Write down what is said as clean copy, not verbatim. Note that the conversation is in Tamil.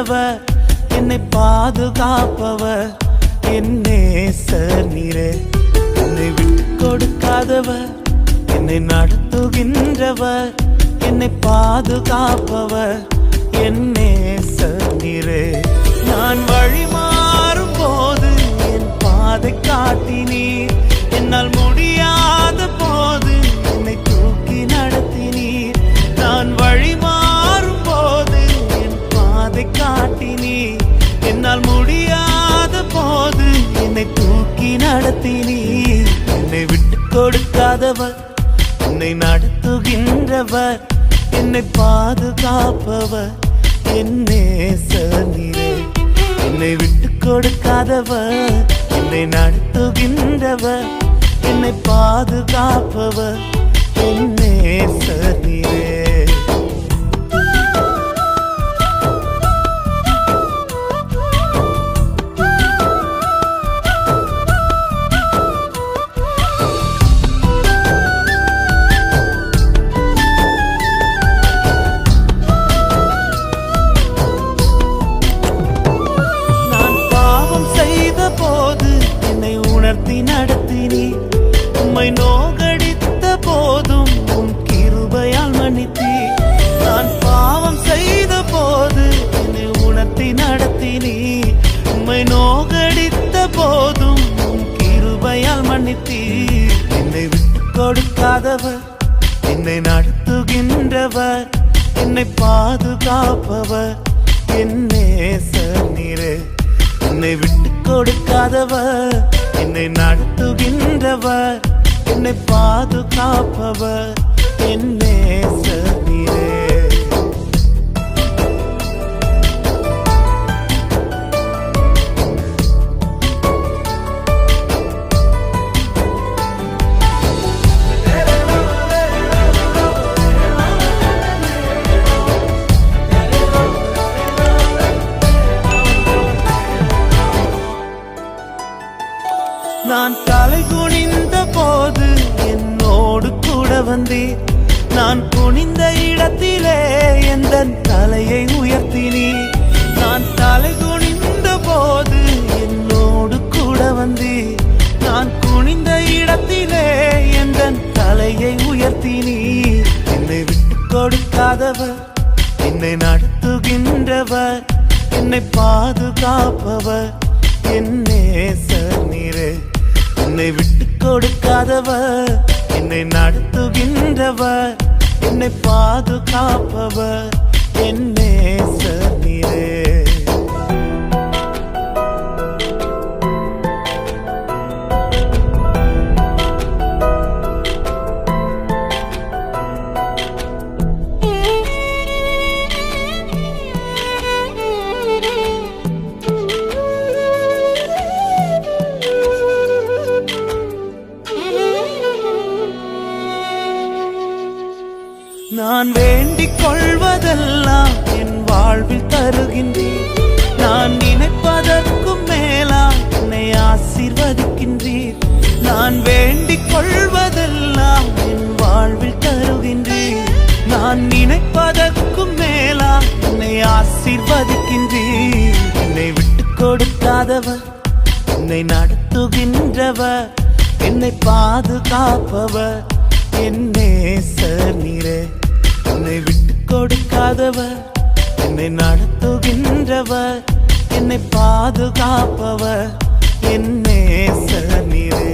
நடத்துகின்றவர், என்னை பாதுகாப்பவர், என் நேசர் நீரே. என்னை விட்டு கொடுக்காதவர், என்னை நடத்துகின்றவர், என்னை பாதுகாப்பவர், என் நேசர் நீரே. நான் வழி மாறும் போது என் பாதை காட்டினீர், என்னால் முடியாத போது என்னை தூக்கி நடத்தினீர். நான் வழி மாறும் போது என் பாதை காட்டினீர், என்னால் முடியாத போது என்னை தூக்கி நடத்தினீர். என்னை விட்டு கொடுக்காதவர், என்னை நடத்துகின்றவர், என்னை பாதுகாப்பவர், என் நேசர் நீரே. என்னை விட்டு கொடுக்காதவர், என்னை நடத்துகின்றவர், என்னை பாதுகாப்பவர், என் நேசர் நீரே. நடத்தினீர், உம்மை நோகடித்த போதும் உம் கிருபையால் மன்னித்தீர். நான் பாவம் செய்த போது என்னை உணர்த்தி நடத்தினீர், உம்மை நோகடித்த போதும் உம் கிருபையால் மன்னித்தீர். என்னை விட்டு கொடுக்காதவர், என்னை நடத்துகின்றவர், என்னை பாதுகாப்பவர், என் நேசர் நீரே. என்னை விட்டு கொடுக்காதவர், என்னை நடத்துகின்றவர், என்னை பாதுகாப்பவர், என் நேசர் நீரே. நான் தலை குனிந்த போது என்னோடு கூட வந்தீர், நான் குனிந்த இடத்திலே எந்த தலையை உயர்த்தினீர். நான் தலை குனிந்த போது என்னோடு கூட வந்தீர், நான் குனிந்த இடத்திலே எந்த தலையை உயர்த்தினீர். என்னை விட்டு கொடுக்காதவர், என்னை நடத்துகின்றவர், என்னை பாதுகாப்பவர், என் நேசர் நீரே. என்னை விட்டு கொடுக்காதவர், என்னை நடத்துகின்றவர், என்னை பாதுகாப்பவர், என் நேசர் நீரே. நான் வேண்டிக் கொள்வதெல்லாம் என் வாழ்வில் தருகின்றீர், நான் நினைப்பதற்கும் மேலா என்னை ஆசீர்வதிக்கின்றீர். நான் வேண்டிக் கொள்வதெல்லாம் என் வாழ்வில் தருகின்றீர், நான் நினைப்பதற்கும் மேலா என்னை ஆசீர்வதிக்கின்றீர். என்னை விட்டு கொடுக்காதவர், என்னை நடத்துகின்றவர், என்னை பாதுகாப்பவர், என் நேசர் நீரே. என்னை விட்டு கொடுக்காதவர், என்னை நடத்துகின்றவர், என்னை பாதுகாப்பவர், என் நேசர் நீரே.